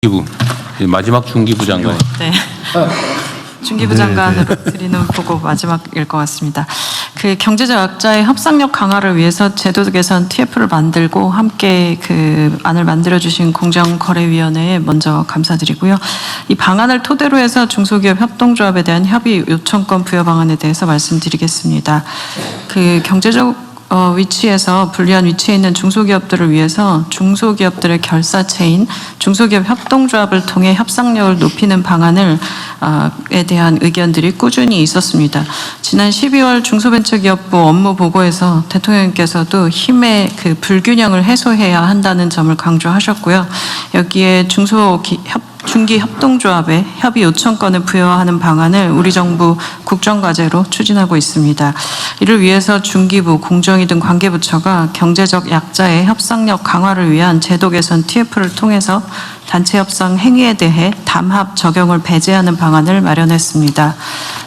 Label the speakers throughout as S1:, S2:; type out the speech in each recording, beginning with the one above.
S1: 중기부 마지막 중기부 장관.
S2: 네. 중기부 장관으로 드리는 보고 마지막일 것 같습니다. 그 경제적 약자의 협상력 강화를 위해서 제도 개선 TF를 만들고 함께 그 안을 만들어주신 공정거래위원회에 먼저 감사드리고요. 이 방안을 토대로 해서 중소기업 협동조합에 대한 협의 요청권 부여 방안에 대해서 말씀드리겠습니다. 그 경제적 위치에서 불리한 위치에 있는 중소기업들을 위해서 중소기업들의 결사체인 중소기업 협동조합을 통해 협상력을 높이는 방안을 에 대한 의견들이 꾸준히 있었습니다. 지난 12월 중소벤처기업부 업무 보고에서 대통령님께서도 힘의 그 불균형을 해소해야 한다는 점을 강조하셨고요. 여기에 중기협동조합에 협의 요청권을 부여하는 방안을 우리 정부 국정과제로 추진하고 있습니다. 이를 위해서 중기부, 공정위 등 관계부처가 경제적 약자의 협상력 강화를 위한 제도 개선 TF를 통해서 단체 협상 행위에 대해 담합 적용을 배제하는 방안을 마련했습니다.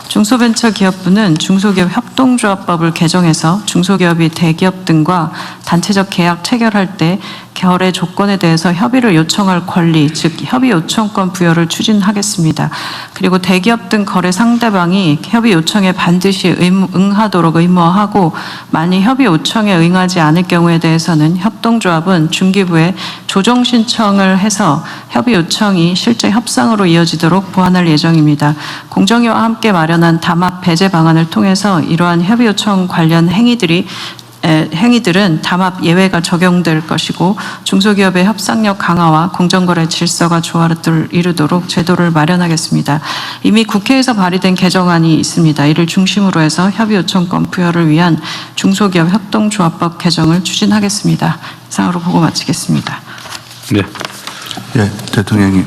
S2: 중소벤처기업부는 중소기업 협동조합법을 개정해서 중소기업이 대기업 등과 단체적 계약 체결할 때 거래 조건에 대해서 협의를 요청할 권리, 즉 협의 요청권 부여를 추진하겠습니다. 그리고 대기업 등 거래 상대방이 협의 요청에 반드시 응하도록 의무화하고 만일 협의 요청에 응하지 않을 경우에 대해서는 협동조합은 중기부에 조정 신청을 해서 협의 요청이 실제 협상으로 이어지도록 보완할 예정입니다. 공정위와 함께 마련한 담합 배제 방안을 통해서 이러한 협의 요청 관련 행위들은 담합 예외가 적용될 것이고 중소기업의 협상력 강화와 공정거래 질서가 조화를 이루도록 제도를 마련하겠습니다. 이미 국회에서 발의된 개정안이 있습니다. 이를 중심으로 해서 협의 요청권 부여를 위한 중소기업 협동조합법 개정을 추진하겠습니다. 이상으로 보고 마치겠습니다.
S1: 네.
S3: 예, 대통령님,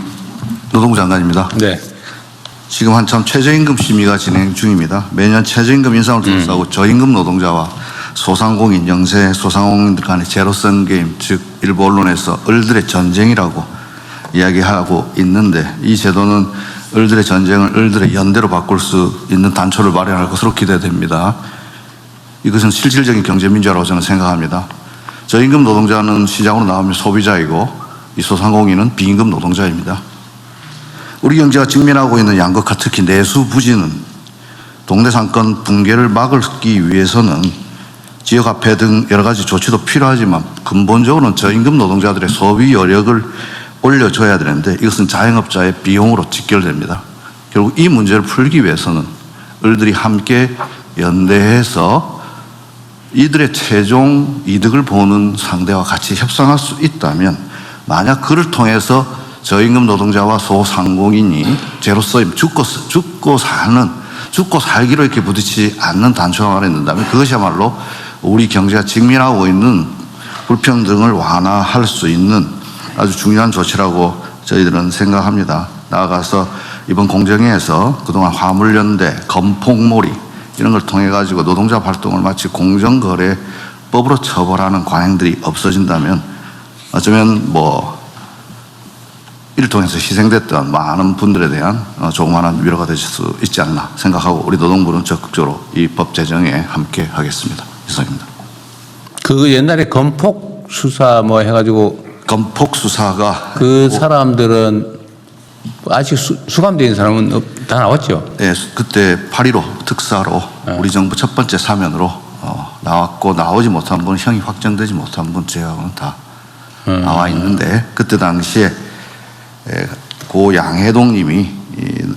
S3: 노동부 장관입니다.
S1: 네.
S3: 지금 한참 최저임금 심의가 진행 중입니다. 매년 최저임금 인상을 둘러싸고 저임금 노동자와 소상공인, 영세 소상공인들 간의 제로섬 게임, 즉 일부 언론에서 을들의 전쟁이라고 이야기하고 있는데 이 제도는 을들의 전쟁을 을들의 연대로 바꿀 수 있는 단초를 마련할 것으로 기대됩니다. 이것은 실질적인 경제민주화라고 저는 생각합니다. 저임금 노동자는 시장으로 나오면 소비자이고 이 소상공인은 비임금 노동자입니다. 우리 경제가 직면하고 있는 양극화, 특히 내수 부진은 동네 상권 붕괴를 막기 위해서는 지역화폐 등 여러 가지 조치도 필요하지만 근본적으로는 저임금 노동자들의 소비 여력을 올려줘야 되는데 이것은 자영업자의 비용으로 직결됩니다. 결국 이 문제를 풀기 위해서는 을들이 함께 연대해서 이들의 최종 이득을 보는 상대와 같이 협상할 수 있다면 만약 그를 통해서 저임금 노동자와 소상공인이 제로섬 죽고 살기로 이렇게 부딪히지 않는 단초가 마련된다면 그것이야말로 우리 경제가 직면하고 있는 불평등을 완화할 수 있는 아주 중요한 조치라고 저희들은 생각합니다. 나아가서 이번 공정위에서 그동안 화물연대, 건폭몰이 이런 걸 통해 가지고 노동자 활동을 마치 공정거래법으로 처벌하는 관행들이 없어진다면 어쩌면 이를 통해서 희생됐던 많은 분들에 대한 조그마한 위로가 되실 수 있지 않나 생각하고 우리 노동부는 적극적으로 이 법 제정에 함께 하겠습니다. 이상입니다.
S1: 그 옛날에 건폭 수사 해가지고
S3: 건폭 수사가
S1: 그 사람들은 아직 수감되어 있는 사람은 다 나왔죠?
S3: 네, 그때 8.15 특사로 우리 정부 첫 번째 사면으로 나왔고 나오지 못한 분, 형이 확정되지 못한 분 제하고는 다 나와 있는데 그때 당시에 고 양해동님이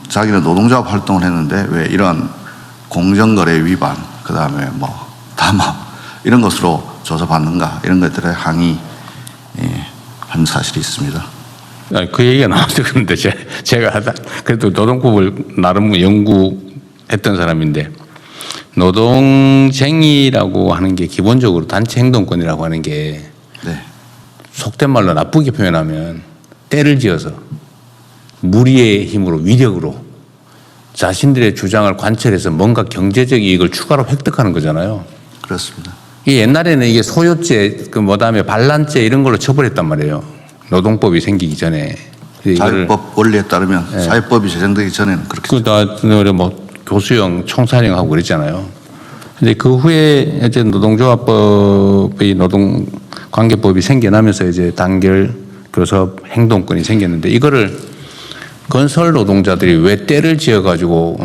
S3: 자기는 노동조합 활동을 했는데 왜 이런 공정거래 위반, 그 다음에 담합 이런 것으로 조사받는가 이런 것들에 항의한 사실이 있습니다.
S1: 그 얘기가 나와서 그런데 제가 그래도 노동법을 나름 연구했던 사람인데 노동쟁의라고 하는 게 기본적으로 단체 행동권이라고 하는 게
S3: 네.
S1: 속된 말로 나쁘게 표현하면 때를 지어서 무리의 힘으로 위력으로 자신들의 주장을 관철해서 뭔가 경제적 이익을 추가로 획득하는 거잖아요.
S3: 그렇습니다.
S1: 옛날에는 이게 소요죄, 그다음에 반란죄 이런 걸로 처벌했단 말이에요. 노동법이 생기기 전에.
S3: 자유법 원리에 따르면 네. 사회법이 제정되기 전에는 그렇게.
S1: 교수형, 총사령하고 그랬잖아요. 근데 그 후에 이제 노동조합법이 노동관계법이 생겨나면서 이제 단결 교섭 행동권이 생겼는데 이거를 건설 노동자들이 왜 때를 지어가지고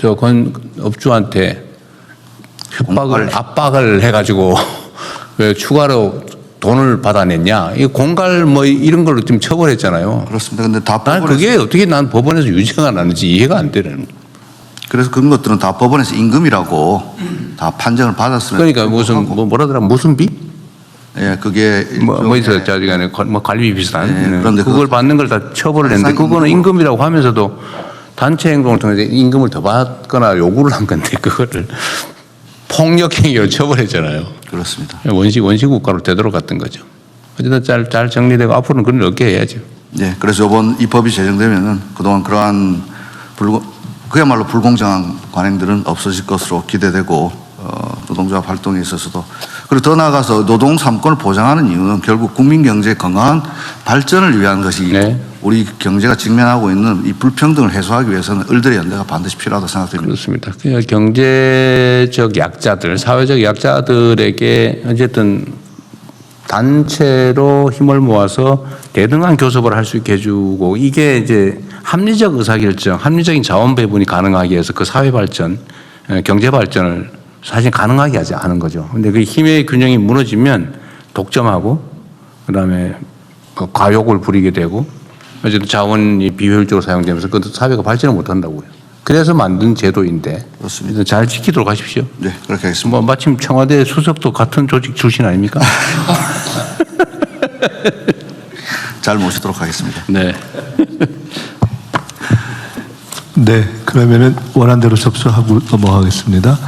S1: 저 건업주한테 압박을 해가지고 왜 추가로 돈을 받아냈냐? 이 공갈 뭐 이런 걸로 좀 처벌했잖아요.
S3: 그렇습니다. 근데 다
S1: 난 그게 어떻게 난 법원에서 유죄가 나는지 이해가 안 되는.
S3: 그래서 그런 것들은 다 법원에서 임금이라고 다 판정을 받았으면.
S1: 그러니까 무슨 뭐라더라 무슨 비?
S3: 예, 그게
S1: 뭐 있어요. 저기간에 뭐 관리비 비슷한.
S3: 그런데
S1: 그걸 받는 걸 다 처벌을 했는데 그거는 임금이라고 하면서도 단체 행동을 통해서 임금을 더 받거나 요구를 한 건데 그거를 폭력행위로 처벌했잖아요.
S3: 그렇습니다.
S1: 원시 국가로 되돌아갔던 거죠. 어쨌든 잘 정리되고 앞으로는 그런 일 없게 해야죠.
S3: 네, 그래서 이번 이 법이 제정되면은 그동안 그러한 그야말로 불공정한 관행들은 없어질 것으로 기대되고 노동조합 활동에 있어서도 그리고 더 나아가서 노동 3권을 보장하는 이유는 결국 국민 경제의 건강한 발전을 위한 것이고
S1: 네.
S3: 우리 경제가 직면하고 있는 이 불평등을 해소하기 위해서는 을들의 연대가 반드시 필요하다고 생각됩니다.
S1: 그렇습니다. 그러니까 경제적 약자들, 사회적 약자들에게 어쨌든 단체로 힘을 모아서 대등한 교섭을 할 수 있게 해주고 이게 이제 합리적 의사결정, 합리적인 자원 배분이 가능하게 해서 그 사회 발전, 경제 발전을 사실 가능하게 하는 거죠. 근데 그 힘의 균형이 무너지면 독점하고 그다음에 과욕을 부리게 되고 어쨌든 자원이 비효율적으로 사용되면서 그 사회가 발전을 못 한다고요. 그래서 만든 제도인데
S3: 그렇습니다.
S1: 잘 지키도록 하십시오.
S3: 네, 그렇게 하겠습니다.
S1: 뭐 마침 청와대 수석도 같은 조직 출신 아닙니까?
S3: 잘 모시도록 하겠습니다.
S1: 네.
S4: 네, 그러면은 원안대로 접수하고 넘어가겠습니다.